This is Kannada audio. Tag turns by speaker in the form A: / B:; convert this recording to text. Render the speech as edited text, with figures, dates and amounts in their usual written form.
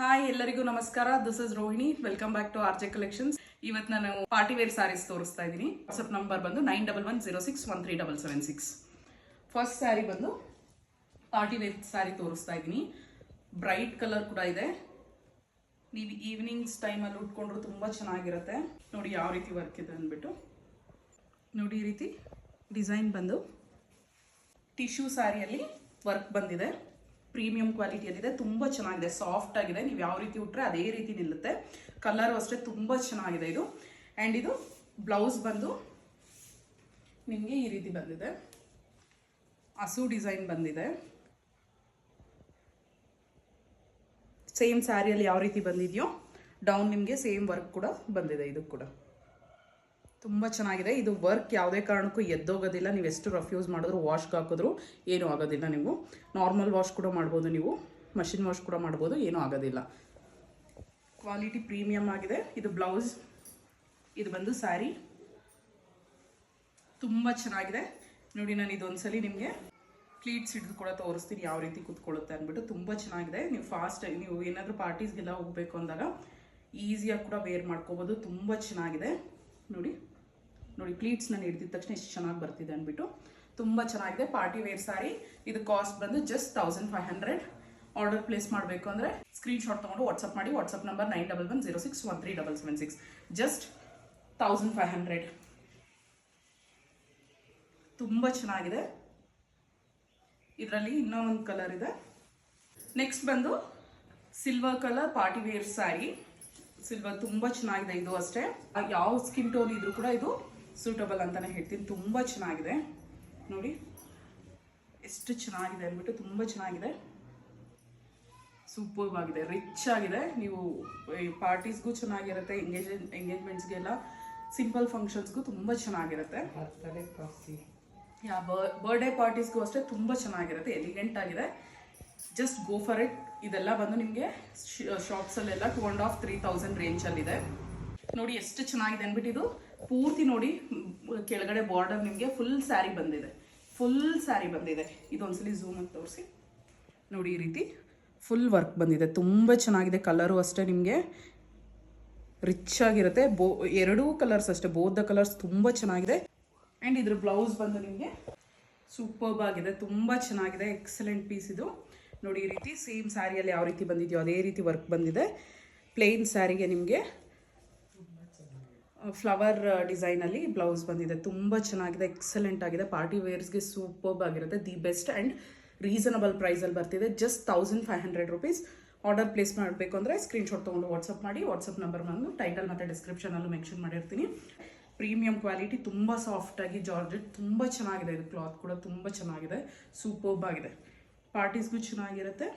A: ಹಾಯ್ ಎಲ್ಲರಿಗೂ ನಮಸ್ಕಾರ. This is Rohini. Welcome back to RJ collections. ಇವತ್ತು ನಾನು ಪಾರ್ಟಿ ವೇರ್ ಸ್ಯಾರೀಸ್ ತೋರಿಸ್ತಾ ಇದ್ದೀನಿ. ವಾಟ್ಸಪ್ ನಂಬರ್ ಬಂದು 9110613776. ಫಸ್ಟ್ ಸ್ಯಾರಿ ಬಂದು ಪಾರ್ಟಿ ವೇರ್ ಸ್ಯಾರಿ ತೋರಿಸ್ತಾ ಇದ್ದೀನಿ. ಬ್ರೈಟ್ ಕಲರ್ ಕೂಡ ಇದೆ. ನೀವು ಈವ್ನಿಂಗ್ಸ್ ಟೈಮಲ್ಲಿ ಉಟ್ಕೊಂಡ್ರು ತುಂಬ ಚೆನ್ನಾಗಿರುತ್ತೆ. ನೋಡಿ ಯಾವ ರೀತಿ ವರ್ಕ್ ಇದೆ ಅಂದ್ಬಿಟ್ಟು. ನೋಡಿ ಈ ರೀತಿ ಡಿಸೈನ್ ಬಂದು ಟಿಶ್ಯೂ ಸ್ಯಾರಿಯಲ್ಲಿ ವರ್ಕ್ ಬಂದಿದೆ. ಪ್ರೀಮಿಯಂ ಕ್ವಾಲಿಟಿಯಲ್ಲಿದೆ. ತುಂಬ ಚೆನ್ನಾಗಿದೆ, ಸಾಫ್ಟ್ ಆಗಿದೆ. ನೀವು ಯಾವ ರೀತಿ ಉಟ್ರೆ ಅದೇ ರೀತಿ ನಿಲ್ಲುತ್ತೆ. ಕಲರು ಅಷ್ಟೇ ತುಂಬ ಚೆನ್ನಾಗಿದೆ ಇದು. ಆ್ಯಂಡ್ ಇದು ಬ್ಲೌಸ್ ಬಂದು ನಿಮಗೆ ಈ ರೀತಿ ಬಂದಿದೆ. ಹಸು ಡಿಸೈನ್ ಬಂದಿದೆ. ಸೇಮ್ ಸ್ಯಾರಿಯಲ್ಲಿ ಯಾವ ರೀತಿ ಬಂದಿದೆಯೋ ಡೌನ್ ನಿಮಗೆ ಸೇಮ್ ವರ್ಕ್ ಕೂಡ ಬಂದಿದೆ. ಇದು ಕೂಡ ತುಂಬ ಚೆನ್ನಾಗಿದೆ. ಇದು ವರ್ಕ್ ಯಾವುದೇ ಕಾರಣಕ್ಕೂ ಎದ್ದೋಗೋದಿಲ್ಲ. ನೀವು ಎಷ್ಟು ರಫ್ ಯೂಸ್ ಮಾಡಿದ್ರು, ವಾಶ್ಗೆ ಹಾಕಿದ್ರು ಏನೂ ಆಗೋದಿಲ್ಲ. ನೀವು ನಾರ್ಮಲ್ ವಾಶ್ ಕೂಡ ಮಾಡ್ಬೋದು, ನೀವು ಮಷಿನ್ ವಾಶ್ ಕೂಡ ಮಾಡ್ಬೋದು, ಏನೂ ಆಗೋದಿಲ್ಲ. ಕ್ವಾಲಿಟಿ ಪ್ರೀಮಿಯಮ್ ಆಗಿದೆ. ಇದು ಬ್ಲೌಸ್, ಇದು ಬಂದು ಸ್ಯಾರಿ ತುಂಬ ಚೆನ್ನಾಗಿದೆ. ನೋಡಿ, ನಾನು ಇದೊಂದ್ಸಲಿ ನಿಮಗೆ ಪ್ಲೀಟ್ಸ್ ಹಿಡಿದು ಕೂಡ ತೋರಿಸ್ತೀನಿ ಯಾವ ರೀತಿ ಕೂತ್ಕೊಳ್ಳುತ್ತೆ ಅಂದ್ಬಿಟ್ಟು. ತುಂಬ ಚೆನ್ನಾಗಿದೆ. ನೀವು ಫಾಸ್ಟ್ ನೀವು ಏನಾದರೂ ಪಾರ್ಟೀಸ್ಗೆಲ್ಲ ಹೋಗಬೇಕು ಅಂದಾಗ ಈಸಿಯಾಗಿ ಕೂಡ ವೇರ್ ಮಾಡ್ಕೋಬೋದು. ತುಂಬ ಚೆನ್ನಾಗಿದೆ. ನೋಡಿ ನೋಡಿ ಪ್ಲೀಟ್ಸ್ ನಾನು ಹಿಡಿದಿದ ತಕ್ಷಣ ಎಷ್ಟು ಚೆನ್ನಾಗಿ ಬರ್ತಿದೆ ಅಂದ್ಬಿಟ್ಟು. ತುಂಬ ಚೆನ್ನಾಗಿದೆ ಪಾರ್ಟಿ ವೇರ್ ಸ್ಯಾರಿ. ಇದು ಕಾಸ್ಟ್ ಬಂದು ಜಸ್ಟ್ 1500. ಆರ್ಡರ್ ಪ್ಲೇಸ್ ಮಾಡಬೇಕು ಅಂದರೆ ಸ್ಕ್ರೀನ್ಶಾಟ್ ತೊಗೊಂಡು ವಾಟ್ಸಪ್ ಮಾಡಿ. WhatsApp number 9110613776. ಜಸ್ಟ್ 1500. ತುಂಬ ಚೆನ್ನಾಗಿದೆ. ಇದರಲ್ಲಿ ಇನ್ನೊಂದು ಕಲರ್ ಇದೆ. ನೆಕ್ಸ್ಟ್ ಬಂದು silver colour party wear sari. Silver ತುಂಬ ಚೆನ್ನಾಗಿದೆ. ಇದು ಅಷ್ಟೇ ಯಾವ ಸ್ಕಿನ್ ಟೋನ್ ಇದ್ರೂ ಕೂಡ ಇದು ಸೂಟಬಲ್ ಅಂತಾನೆ ಹೇಳ್ತೀನಿ. ತುಂಬ ಚೆನ್ನಾಗಿದೆ. ನೋಡಿ ಎಷ್ಟು ಚೆನ್ನಾಗಿದೆ ಅಂದ್ಬಿಟ್ಟು. ತುಂಬ ಚೆನ್ನಾಗಿದೆ, ಸೂಪರ್ಬ್ ಆಗಿದೆ, ರಿಚ್ ಆಗಿದೆ. ನೀವು ಪಾರ್ಟೀಸ್ಗೂ ಚೆನ್ನಾಗಿರುತ್ತೆ, ಎಂಗೇಜ್ಮೆಂಟ್ಸ್ಗೆಲ್ಲ, ಸಿಂಪಲ್ ಫಂಕ್ಷನ್ಸ್ಗೂ ತುಂಬ ಚೆನ್ನಾಗಿರುತ್ತೆ. ಬರ್ಡೇ ಪಾರ್ಟೀಸ್ಗೂ ಅಷ್ಟೇ ತುಂಬ ಚೆನ್ನಾಗಿರುತ್ತೆ. ಎಲಿಗೆಂಟ್ ಆಗಿದೆ. Just go for it. ಇದೆಲ್ಲ ಬಂದು ನಿಮಗೆ ಶಾಪ್ಸಲ್ಲೆಲ್ಲ 2500-3000 ರೇಂಜಲ್ಲಿದೆ. ನೋಡಿ ಎಷ್ಟು ಚೆನ್ನಾಗಿದೆ ಅಂದ್ಬಿಟ್ಟು. ಇದು ಪೂರ್ತಿ ನೋಡಿ ಕೆಳಗಡೆ ಬಾರ್ಡರ್ ನಿಮಗೆ ಫುಲ್ ಸ್ಯಾರಿ ಬಂದಿದೆ. ಫುಲ್ ಸ್ಯಾರಿ ಬಂದಿದೆ. ಇದೊಂದ್ಸಲಿ ಝೂಮ್ ಅಂತ ತೋರಿಸಿ. ನೋಡಿ ಈ ರೀತಿ ಫುಲ್ ವರ್ಕ್ ಬಂದಿದೆ. ತುಂಬ ಚೆನ್ನಾಗಿದೆ. ಕಲರು ಅಷ್ಟೇ ನಿಮಗೆ ರಿಚ್ ಆಗಿರುತ್ತೆ. ಎರಡೂ ಕಲರ್ಸ್ ಅಷ್ಟೇ, ಬೋತ್ ದ ಕಲರ್ಸ್ ತುಂಬ ಚೆನ್ನಾಗಿದೆ. ಆ್ಯಂಡ್ ಇದ್ರ ಬ್ಲೌಸ್ ಬಂದು ನಿಮಗೆ ಸೂಪರ್ಬ್ ಆಗಿದೆ. ತುಂಬ ಚೆನ್ನಾಗಿದೆ. ಎಕ್ಸಲೆಂಟ್ ಪೀಸ್ ಇದು. ನೋಡಿ ಈ ರೀತಿ ಸೇಮ್ ಸ್ಯಾರಿಯಲ್ಲಿ ಯಾವ ರೀತಿ ಬಂದಿದೆಯೋ ಅದೇ ರೀತಿ ವರ್ಕ್ ಬಂದಿದೆ. ಪ್ಲೇನ್ ಸ್ಯಾರಿಗೆ ನಿಮಗೆ ಫ್ಲವರ್ ಡಿಸೈನಲ್ಲಿ ಬ್ಲೌಸ್ ಬಂದಿದೆ. ತುಂಬ ಚೆನ್ನಾಗಿದೆ, ಎಕ್ಸಲೆಂಟ್ ಆಗಿದೆ. ಪಾರ್ಟಿ ವೇರ್ಸ್ಗೆ ಸೂಪರ್ಬ್ ಆಗಿರುತ್ತೆ. ದಿ ಬೆಸ್ಟ್ ಆ್ಯಂಡ್ ರೀಸನಬಲ್ ಪ್ರೈಸಲ್ಲಿ ಬರ್ತಿದೆ. Just 1500 rupees. ಆರ್ಡರ್ ಪ್ಲೇಸ್ ಮಾಡಬೇಕು ಅಂದರೆ ಸ್ಕ್ರೀನ್ಶಾಟ್ ತೊಗೊಂಡು ವಾಟ್ಸಪ್ ಮಾಡಿ. ವಾಟ್ಸಪ್ ನಂಬರ್ ಬಂದು ಟೈಟಲ್ ಮತ್ತು ಡಿಸ್ಕ್ರಿಪ್ಷನಲ್ಲೂ ಮೆನ್ಷನ್ ಮಾಡಿರ್ತೀನಿ. ಪ್ರೀಮಿಯಂ ಕ್ವಾಲಿಟಿ, ತುಂಬ ಸಾಫ್ಟಾಗಿ ಜಾರ್ಜೆಟ್, ತುಂಬ ಚೆನ್ನಾಗಿದೆ. ಇದು ಕ್ಲಾತ್ ಕೂಡ ತುಂಬ ಚೆನ್ನಾಗಿದೆ, ಸೂಪರ್ಬ್ ಆಗಿದೆ. ಪಾರ್ಟೀಸ್ಗೂ ಚೆನ್ನಾಗಿರುತ್ತೆ.